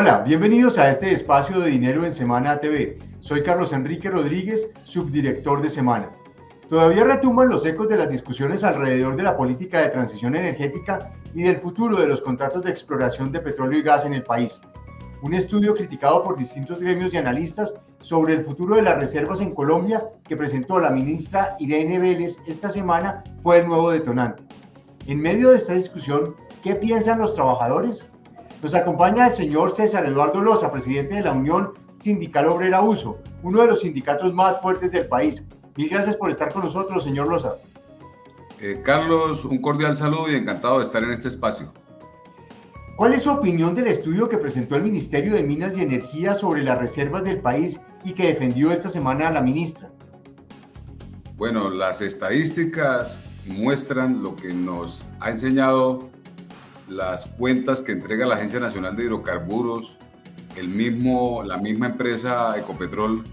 Hola, bienvenidos a este espacio de Dinero en Semana TV. Soy Carlos Enrique Rodríguez, subdirector de Semana. Todavía retumban los ecos de las discusiones alrededor de la política de transición energética y del futuro de los contratos de exploración de petróleo y gas en el país. Un estudio criticado por distintos gremios y analistas sobre el futuro de las reservas en Colombia que presentó la ministra Irene Vélez esta semana fue el nuevo detonante. En medio de esta discusión, ¿qué piensan los trabajadores? Nos acompaña el señor César Eduardo Loza, presidente de la Unión Sindical Obrera USO, uno de los sindicatos más fuertes del país. Mil gracias por estar con nosotros, señor Loza. Carlos, un cordial saludo y encantado de estar en este espacio. ¿Cuál es su opinión del estudio que presentó el Ministerio de Minas y Energía sobre las reservas del país y que defendió esta semana la ministra? Bueno, las estadísticas muestran lo que nos ha enseñado las cuentas que entrega la Agencia Nacional de Hidrocarburos, la misma empresa Ecopetrol,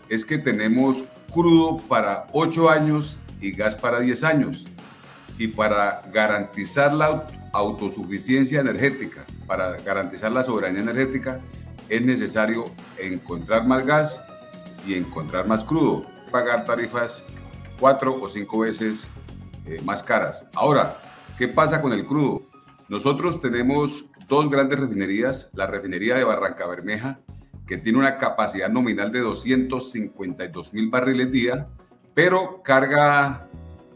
es que tenemos crudo para 8 años y gas para 10 años. Y para garantizar la autosuficiencia energética, para garantizar la soberanía energética, es necesario encontrar más gas y encontrar más crudo, pagar tarifas 4 o 5 veces más caras. Ahora, ¿qué pasa con el crudo? Nosotros tenemos dos grandes refinerías, la refinería de Barrancabermeja, que tiene una capacidad nominal de 252.000 barriles día, pero carga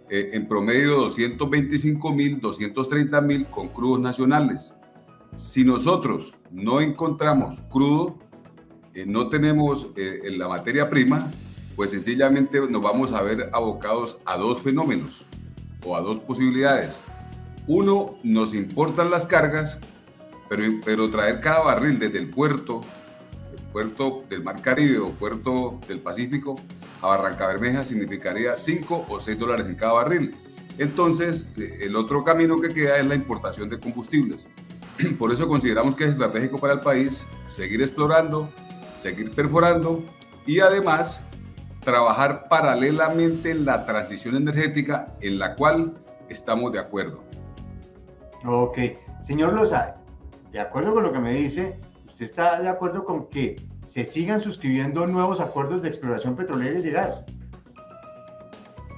en promedio 225.000, 230.000 con crudos nacionales. Si nosotros no encontramos crudo, no tenemos la materia prima, pues sencillamente nos vamos a ver abocados a dos fenómenos o a dos posibilidades. Uno, nos importan las cargas, pero traer cada barril desde el puerto del Mar Caribe o puerto del Pacífico a Barrancabermeja significaría $5 o $6 en cada barril. Entonces, el otro camino que queda es la importación de combustibles. Por eso consideramos que es estratégico para el país seguir explorando, seguir perforando y además trabajar paralelamente en la transición energética en la cual estamos de acuerdo. Ok, señor Loza, de acuerdo con lo que me dice, ¿usted está de acuerdo con que se sigan suscribiendo nuevos acuerdos de exploración petrolera y de gas?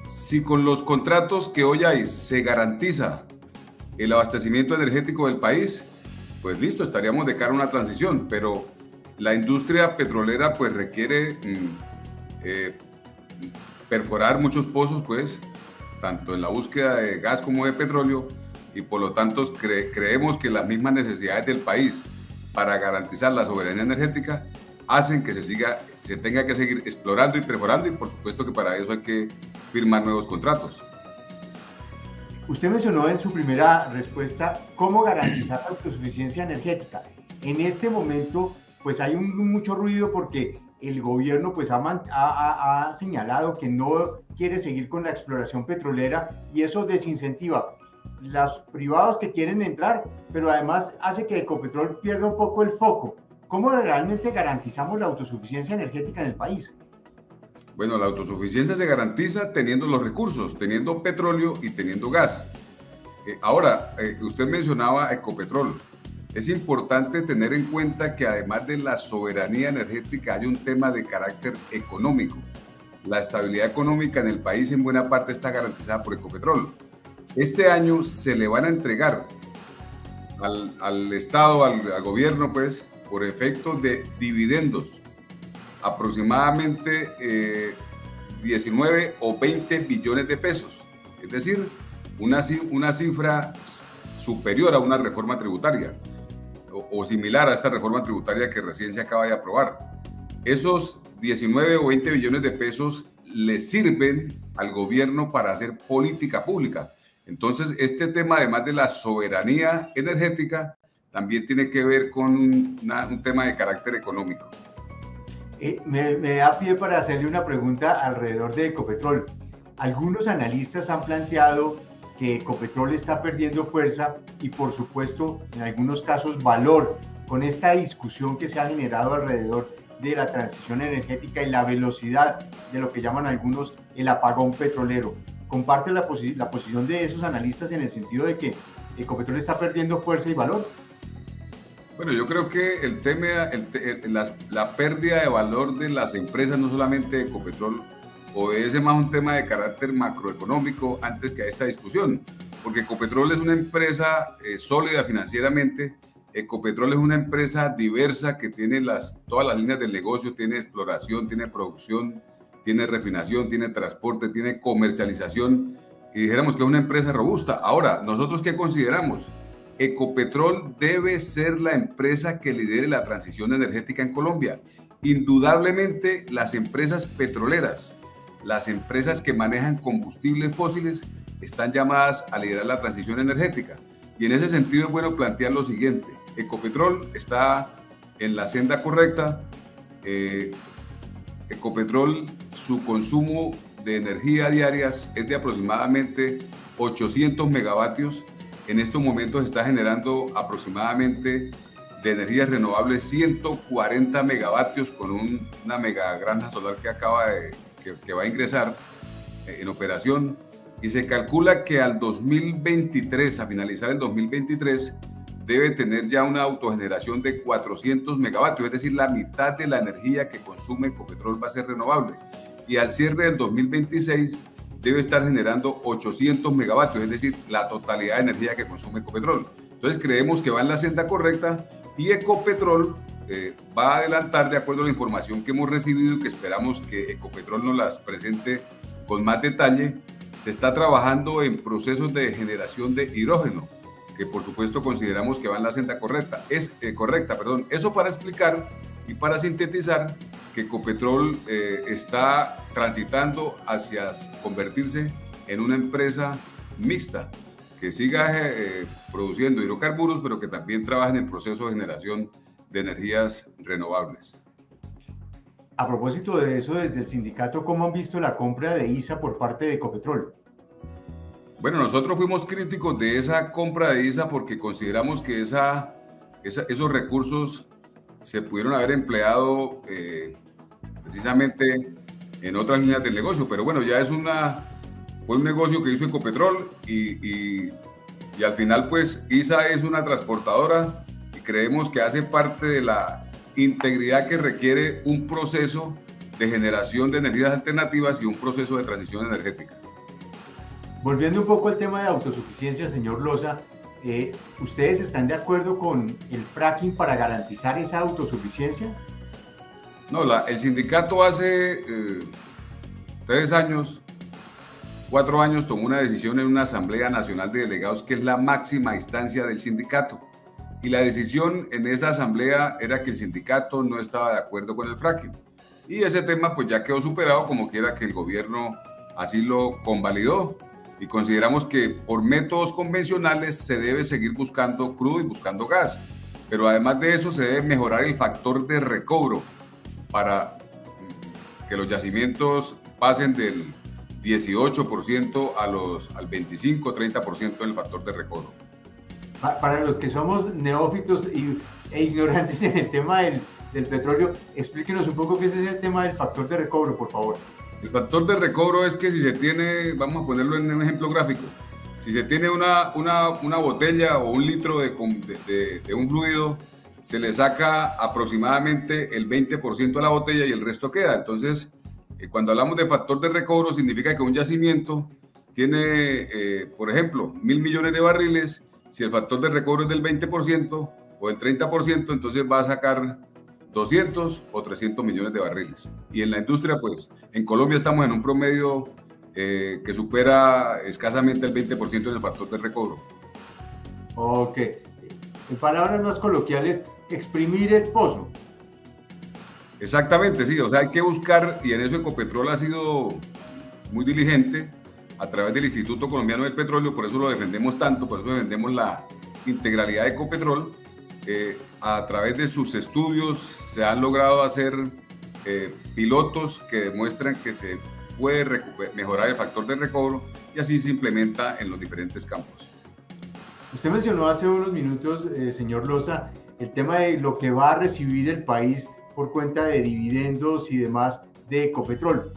Si con los contratos que hoy hay se garantiza el abastecimiento energético del país, pues listo, estaríamos de cara a una transición, pero la industria petrolera pues requiere perforar muchos pozos, pues, tanto en la búsqueda de gas como de petróleo, y por lo tanto creemos que las mismas necesidades del país para garantizar la soberanía energética hacen que se tenga que seguir explorando y perforando, y por supuesto que para eso hay que firmar nuevos contratos. Usted mencionó en su primera respuesta cómo garantizar la autosuficiencia energética. En este momento, pues hay mucho ruido porque el gobierno pues ha señalado que no quiere seguir con la exploración petrolera y eso desincentiva los privados que quieren entrar, pero además hace que Ecopetrol pierda un poco el foco. ¿Cómo realmente garantizamos la autosuficiencia energética en el país? Bueno, la autosuficiencia se garantiza teniendo los recursos, teniendo petróleo y teniendo gas. Ahora, usted mencionaba Ecopetrol. Es importante tener en cuenta que además de la soberanía energética hay un tema de carácter económico. La estabilidad económica en el país en buena parte está garantizada por Ecopetrol. Este año se le van a entregar al Estado, al gobierno, pues, por efecto de dividendos, aproximadamente 19 o 20 billones de pesos. Es decir, una cifra superior a una reforma tributaria o similar a esta reforma tributaria que recién se acaba de aprobar. Esos 19 o 20 billones de pesos le sirven al gobierno para hacer política pública. Entonces, este tema, además de la soberanía energética, también tiene que ver con un tema de carácter económico. Me da pie para hacerle una pregunta alrededor de Ecopetrol. Algunos analistas han planteado que Ecopetrol está perdiendo fuerza y, por supuesto, en algunos casos valor con esta discusión que se ha generado alrededor de la transición energética y la velocidad de lo que llaman algunos el apagón petrolero. ¿Comparte la posición de esos analistas en el sentido de que Ecopetrol está perdiendo fuerza y valor? Bueno, yo creo que el tema, la pérdida de valor de las empresas, no solamente de Ecopetrol, obedece más a un tema de carácter macroeconómico antes que a esta discusión, porque Ecopetrol es una empresa sólida financieramente. Ecopetrol es una empresa diversa que tiene todas las líneas del negocio, tiene exploración, tiene producción, tiene refinación, tiene transporte, tiene comercialización, y dijéramos que es una empresa robusta. Ahora, ¿nosotros qué consideramos? Ecopetrol debe ser la empresa que lidere la transición energética en Colombia. Indudablemente, las empresas petroleras, las empresas que manejan combustibles fósiles, están llamadas a liderar la transición energética. Y en ese sentido es bueno plantear lo siguiente: Ecopetrol está en la senda correcta. Ecopetrol, su consumo de energía diarias es de aproximadamente 800 megavatios. En estos momentos está generando aproximadamente de energías renovables 140 megavatios con una mega granja solar que va a ingresar en operación, y se calcula que al 2023, a finalizar el 2023, debe tener ya una autogeneración de 400 megavatios, es decir, la mitad de la energía que consume Ecopetrol va a ser renovable, y al cierre del 2026 debe estar generando 800 megavatios, es decir, la totalidad de energía que consume Ecopetrol. Entonces creemos que va en la senda correcta, y Ecopetrol va a adelantar de acuerdo a la información que hemos recibido y que esperamos que Ecopetrol nos las presente con más detalle. Se está trabajando en procesos de generación de hidrógeno, que por supuesto consideramos que va en la senda correcta. Eso para explicar y para sintetizar que Ecopetrol está transitando hacia convertirse en una empresa mixta, que siga produciendo hidrocarburos, pero que también trabaja en el proceso de generación de energías renovables. A propósito de eso, desde el sindicato, ¿cómo han visto la compra de ISA por parte de Ecopetrol? Bueno, nosotros fuimos críticos de esa compra de ISA porque consideramos que esos recursos se pudieron haber empleado precisamente en otras líneas del negocio, pero bueno, ya fue un negocio que hizo Ecopetrol, y al final pues ISA es una transportadora, y creemos que hace parte de la integridad que requiere un proceso de generación de energías alternativas y un proceso de transición energética. Volviendo un poco al tema de autosuficiencia, señor Loza, ¿ustedes están de acuerdo con el fracking para garantizar esa autosuficiencia? No, el sindicato hace 4 años tomó una decisión en una Asamblea Nacional de Delegados, que es la máxima instancia del sindicato. Y la decisión en esa asamblea era que el sindicato no estaba de acuerdo con el fracking. Y ese tema pues ya quedó superado, como quiera que el gobierno así lo convalidó. Y consideramos que por métodos convencionales se debe seguir buscando crudo y buscando gas. Pero además de eso se debe mejorar el factor de recobro para que los yacimientos pasen del 18% al 25-30% del factor de recobro. Para los que somos neófitos e ignorantes en el tema del petróleo, explíquenos un poco qué es ese tema del factor de recobro, por favor. El factor de recobro es que si se tiene, vamos a ponerlo en un ejemplo gráfico, si se tiene una botella o un litro de un fluido, se le saca aproximadamente el 20% a la botella y el resto queda. Entonces, cuando hablamos de factor de recobro, significa que un yacimiento tiene, por ejemplo, 1.000 millones de barriles. Si el factor de recobro es del 20% o del 30%, entonces va a sacar 200 o 300 millones de barriles. Y en la industria, pues, en Colombia estamos en un promedio que supera escasamente el 20% del factor de recobro. Ok. En palabras más coloquiales, exprimir el pozo. Exactamente, sí. O sea, hay que buscar, y en eso Ecopetrol ha sido muy diligente, a través del Instituto Colombiano del Petróleo, por eso lo defendemos tanto, por eso defendemos la integralidad de Ecopetrol. A través de sus estudios se han logrado hacer pilotos que demuestran que se puede mejorar el factor de recobro, y así se implementa en los diferentes campos. Usted mencionó hace unos minutos, señor Loza, el tema de lo que va a recibir el país por cuenta de dividendos y demás de Ecopetrol.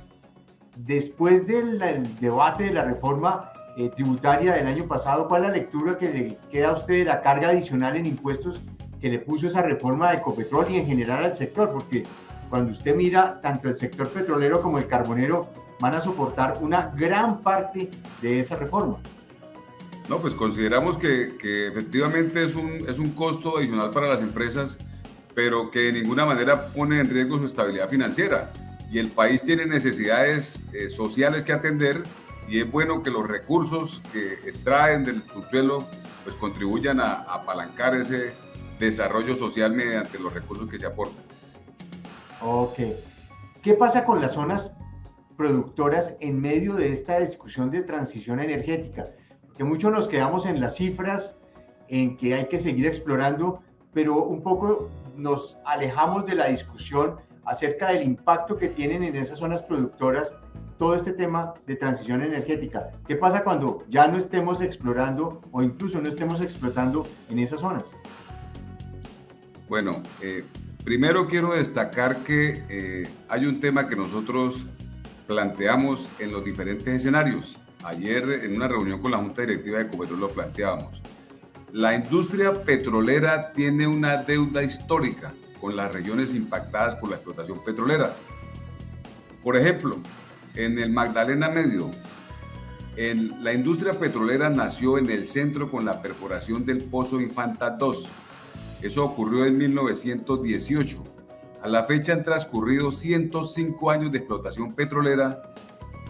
Después del debate de la reforma tributaria del año pasado, ¿cuál es la lectura que le queda a usted de la carga adicional en impuestos que le puso esa reforma de Ecopetrol y en general al sector, porque cuando usted mira, tanto el sector petrolero como el carbonero van a soportar una gran parte de esa reforma. No, pues consideramos que efectivamente es un costo adicional para las empresas, pero que de ninguna manera pone en riesgo su estabilidad financiera. Y el país tiene necesidades sociales que atender, y es bueno que los recursos que extraen del subsuelo pues contribuyan a apalancar ese desarrollo social mediante los recursos que se aportan. Ok. ¿Qué pasa con las zonas productoras en medio de esta discusión de transición energética? Porque muchos nos quedamos en las cifras, en que hay que seguir explorando, pero un poco nos alejamos de la discusión acerca del impacto que tienen en esas zonas productoras todo este tema de transición energética. ¿Qué pasa cuando ya no estemos explorando o incluso no estemos explotando en esas zonas? Bueno, primero quiero destacar que hay un tema que nosotros planteamos en los diferentes escenarios. Ayer en una reunión con la Junta Directiva de Ecopetrol lo planteábamos. La industria petrolera tiene una deuda histórica con las regiones impactadas por la explotación petrolera. Por ejemplo, en el Magdalena Medio, la industria petrolera nació en el centro con la perforación del Pozo Infanta 2. Eso ocurrió en 1918. A la fecha han transcurrido 105 años de explotación petrolera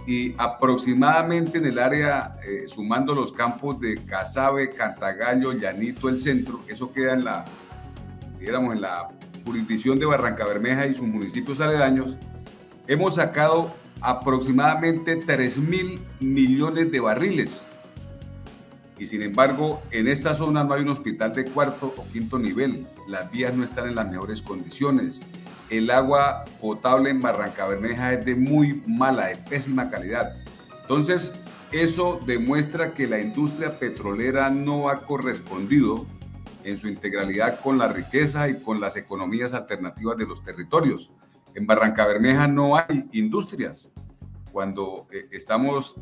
y aproximadamente en el área, sumando los campos de Casabe, Cantagallo, Llanito, el centro, eso queda en la jurisdicción de Barrancabermeja y sus municipios aledaños, hemos sacado aproximadamente 3.000 millones de barriles. Y sin embargo, en esta zona no hay un hospital de cuarto o quinto nivel, las vías no están en las mejores condiciones, el agua potable en Barrancabermeja es de muy mala, de pésima calidad. Entonces, eso demuestra que la industria petrolera no ha correspondido en su integralidad con la riqueza y con las economías alternativas de los territorios. En Barrancabermeja no hay industrias. Cuando estamos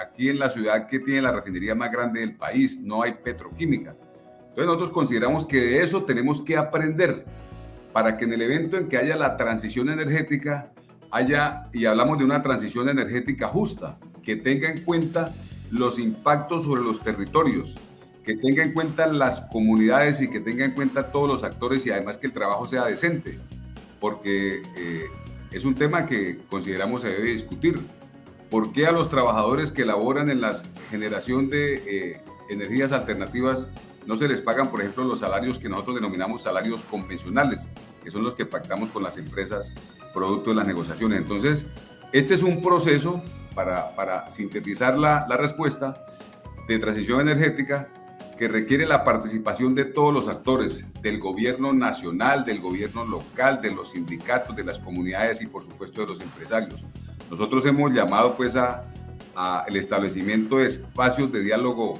aquí en la ciudad que tiene la refinería más grande del país, no hay petroquímica. Entonces nosotros consideramos que de eso tenemos que aprender para que en el evento en que haya la transición energética, y hablamos de una transición energética justa, que tenga en cuenta los impactos sobre los territorios, que tenga en cuenta las comunidades y que tenga en cuenta todos los actores y además que el trabajo sea decente, porque es un tema que consideramos se debe discutir. ¿Por qué a los trabajadores que laboran en la generación de energías alternativas no se les pagan, por ejemplo, los salarios que nosotros denominamos salarios convencionales, que son los que pactamos con las empresas producto de las negociaciones? Entonces, este es un proceso para sintetizar la respuesta de transición energética que requiere la participación de todos los actores, del gobierno nacional, del gobierno local, de los sindicatos, de las comunidades y por supuesto de los empresarios. Nosotros hemos llamado pues a el establecimiento de espacios de diálogo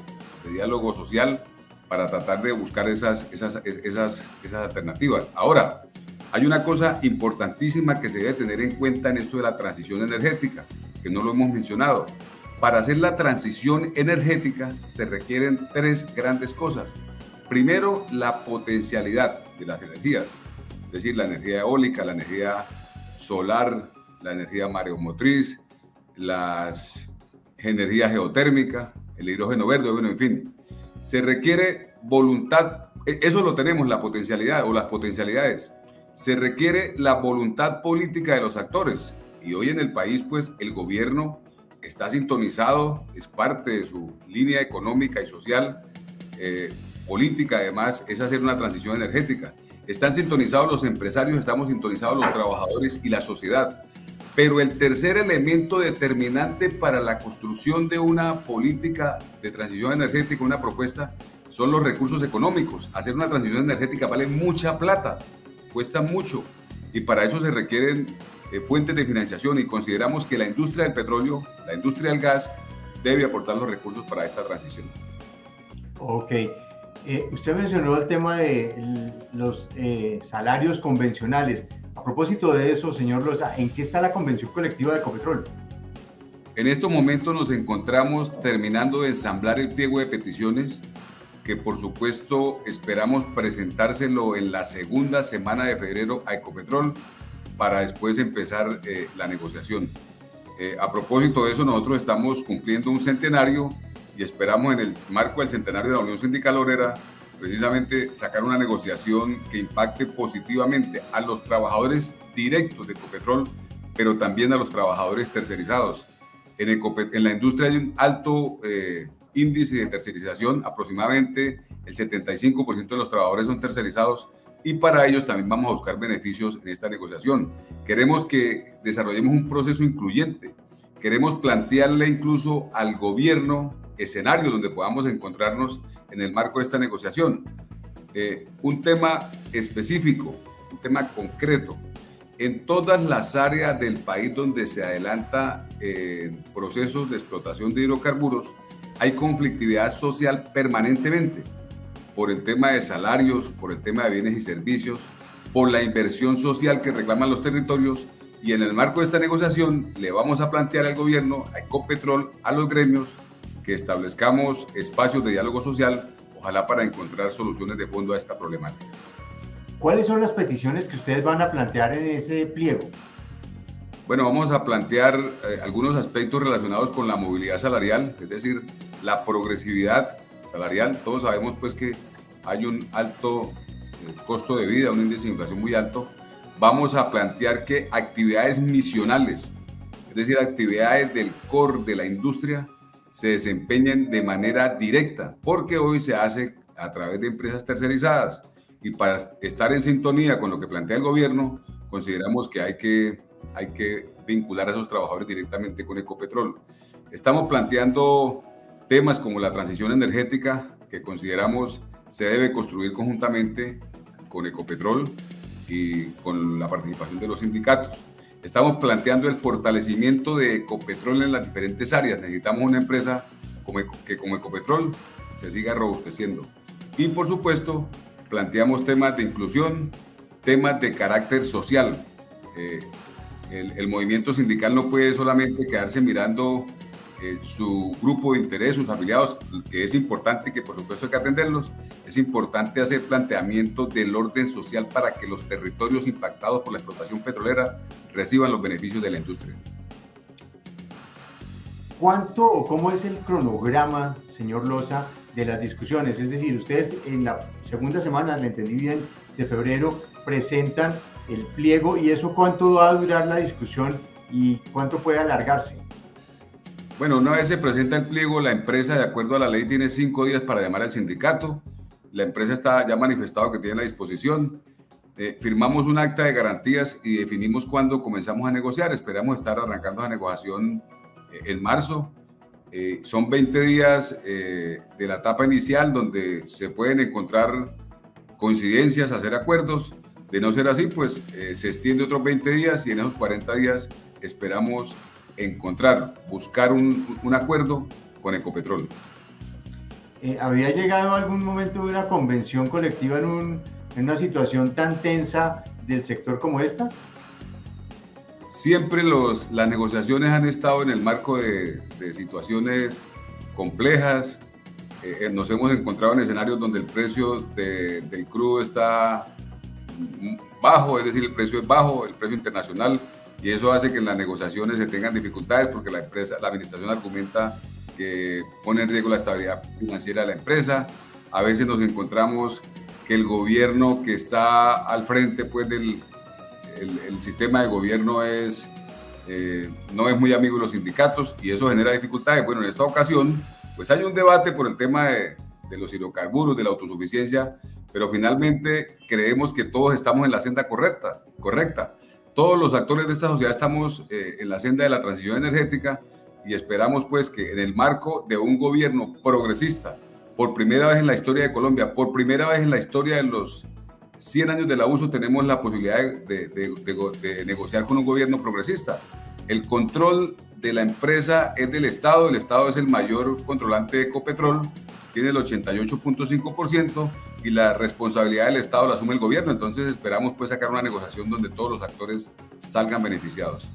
social para tratar de buscar esas alternativas. Ahora, hay una cosa importantísima que se debe tener en cuenta en esto de la transición energética, que no lo hemos mencionado. Para hacer la transición energética se requieren tres grandes cosas. Primero, la potencialidad de las energías, es decir, la energía eólica, la energía solar, la energía mareomotriz, las energías geotérmicas, el hidrógeno verde, bueno, en fin. Se requiere voluntad, eso lo tenemos, la potencialidad o las potencialidades. Se requiere la voluntad política de los actores. Y hoy en el país, pues, el gobierno está sintonizado, es parte de su línea económica y social, política además, es hacer una transición energética. Están sintonizados los empresarios, estamos sintonizados los trabajadores y la sociedad. Pero el tercer elemento determinante para la construcción de una política de transición energética, una propuesta, son los recursos económicos. Hacer una transición energética vale mucha plata, cuesta mucho, y para eso se requieren fuentes de financiación, y consideramos que la industria del petróleo, la industria del gas, debe aportar los recursos para esta transición. Ok. Usted mencionó el tema de los salarios convencionales. A propósito de eso, señor Loza, ¿en qué está la convención colectiva de Ecopetrol? En estos momentos nos encontramos terminando de ensamblar el pliego de peticiones que por supuesto esperamos presentárselo en la segunda semana de febrero a Ecopetrol para después empezar la negociación. A propósito de eso, nosotros estamos cumpliendo un centenario y esperamos en el marco del centenario de la Unión Sindical Obrera precisamente sacar una negociación que impacte positivamente a los trabajadores directos de Ecopetrol, pero también a los trabajadores tercerizados. En la industria hay un alto índice de tercerización, aproximadamente el 75% de los trabajadores son tercerizados, y para ellos también vamos a buscar beneficios en esta negociación. Queremos que desarrollemos un proceso incluyente, queremos plantearle incluso al gobierno escenarios donde podamos encontrarnos en el marco de esta negociación. Un tema específico, un tema concreto. En todas las áreas del país donde se adelanta procesos de explotación de hidrocarburos, hay conflictividad social permanentemente por el tema de salarios, por el tema de bienes y servicios, por la inversión social que reclaman los territorios, y en el marco de esta negociación le vamos a plantear al gobierno, a Ecopetrol, a los gremios, que establezcamos espacios de diálogo social, ojalá para encontrar soluciones de fondo a esta problemática. ¿Cuáles son las peticiones que ustedes van a plantear en ese pliego? Bueno, vamos a plantear algunos aspectos relacionados con la movilidad salarial, es decir, la progresividad salarial. Todos sabemos pues que hay un alto costo de vida, un índice de inflación muy alto. Vamos a plantear que actividades misionales, es decir, actividades del core de la industria, se desempeñen de manera directa, porque hoy se hace a través de empresas tercerizadas, y para estar en sintonía con lo que plantea el gobierno, consideramos que hay que vincular a esos trabajadores directamente con Ecopetrol. Estamos planteando temas como la transición energética, que consideramos se debe construir conjuntamente con Ecopetrol y con la participación de los sindicatos. Estamos planteando el fortalecimiento de Ecopetrol en las diferentes áreas. Necesitamos una empresa que como Ecopetrol se siga robusteciendo. Y por supuesto, planteamos temas de inclusión, temas de carácter social. El movimiento sindical no puede solamente quedarse mirando su grupo de interés, sus afiliados, que es importante, que por supuesto hay que atenderlos. Es importante hacer planteamientos del orden social para que los territorios impactados por la explotación petrolera reciban los beneficios de la industria. ¿Cuánto o cómo es el cronograma, señor Loza, de las discusiones? Es decir, ustedes en la segunda semana, le entendí bien, de febrero, presentan el pliego, y eso ¿cuánto va a durar la discusión y cuánto puede alargarse? Bueno, una vez se presenta el pliego, la empresa, de acuerdo a la ley, tiene 5 días para llamar al sindicato. La empresa está ya manifestado que tiene la disposición. Firmamos un acta de garantías y definimos cuándo comenzamos a negociar. Esperamos estar arrancando la negociación en marzo. Son 20 días de la etapa inicial donde se pueden encontrar coincidencias, hacer acuerdos. De no ser así, pues se extiende otros 20 días y en esos 40 días esperamos buscar un acuerdo con Ecopetrol. ¿Había llegado algún momento de una convención colectiva en una situación tan tensa del sector como esta? Siempre las negociaciones han estado en el marco de situaciones complejas. Nos hemos encontrado en escenarios donde el precio del crudo está bajo, es decir, el precio es bajo, el precio internacional, y eso hace que en las negociaciones se tengan dificultades porque la administración argumenta que pone en riesgo la estabilidad financiera de la empresa. A veces nos encontramos que el gobierno que está al frente pues el sistema de gobierno no es muy amigo de los sindicatos, y eso genera dificultades. Bueno, en esta ocasión pues hay un debate por el tema de los hidrocarburos, de la autosuficiencia, pero finalmente creemos que todos estamos en la senda correcta. Todos los actores de esta sociedad estamos en la senda de la transición energética, y esperamos pues que en el marco de un gobierno progresista, por primera vez en la historia de Colombia, por primera vez en la historia de los 100 años del abuso, tenemos la posibilidad de negociar con un gobierno progresista. El control de la empresa es del Estado, el Estado es el mayor controlante de Ecopetrol, tiene el 88.5%, y la responsabilidad del Estado la asume el gobierno. Entonces esperamos pues sacar una negociación donde todos los actores salgan beneficiados.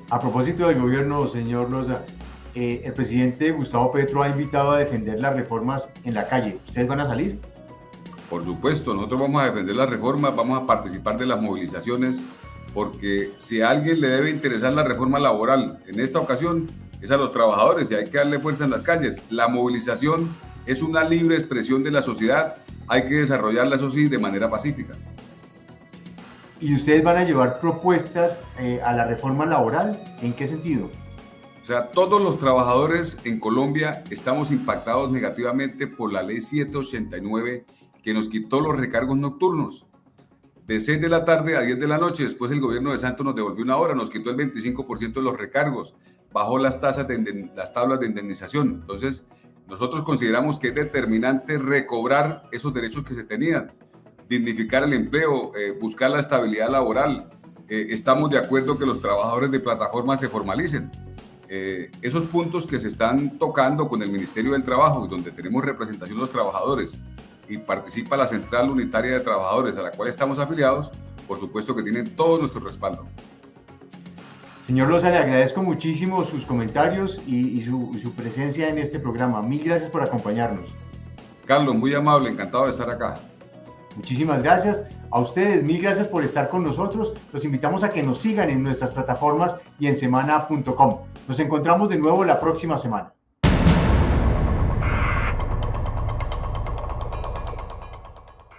A propósito del gobierno, señor Loza, el presidente Gustavo Petro ha invitado a defender las reformas en la calle. ¿Ustedes van a salir? Por supuesto, nosotros vamos a defender las reformas, vamos a participar de las movilizaciones, porque si a alguien le debe interesar la reforma laboral en esta ocasión es a los trabajadores y hay que darle fuerza en las calles. La movilización es una libre expresión de la sociedad, hay que desarrollarla, eso sí, de manera pacífica. ¿Y ustedes van a llevar propuestas a la reforma laboral? ¿En qué sentido? O sea, todos los trabajadores en Colombia estamos impactados negativamente por la ley 789 que nos quitó los recargos nocturnos. De 6 de la tarde a 10 de la noche, después el gobierno de Santos nos devolvió una hora, nos quitó el 25% de los recargos, bajó las tablas de indemnización. Entonces, nosotros consideramos que es determinante recobrar esos derechos que se tenían, dignificar el empleo, buscar la estabilidad laboral. Estamos de acuerdo que los trabajadores de plataformas se formalicen. Esos puntos que se están tocando con el Ministerio del Trabajo y donde tenemos representación de los trabajadores y participa la Central Unitaria de Trabajadores a la cual estamos afiliados, por supuesto que tienen todo nuestro respaldo. Señor Loza, le agradezco muchísimo sus comentarios y su presencia en este programa. Mil gracias por acompañarnos. Carlos, muy amable, encantado de estar acá. Muchísimas gracias. A ustedes, mil gracias por estar con nosotros. Los invitamos a que nos sigan en nuestras plataformas y en semana.com. Nos encontramos de nuevo la próxima semana.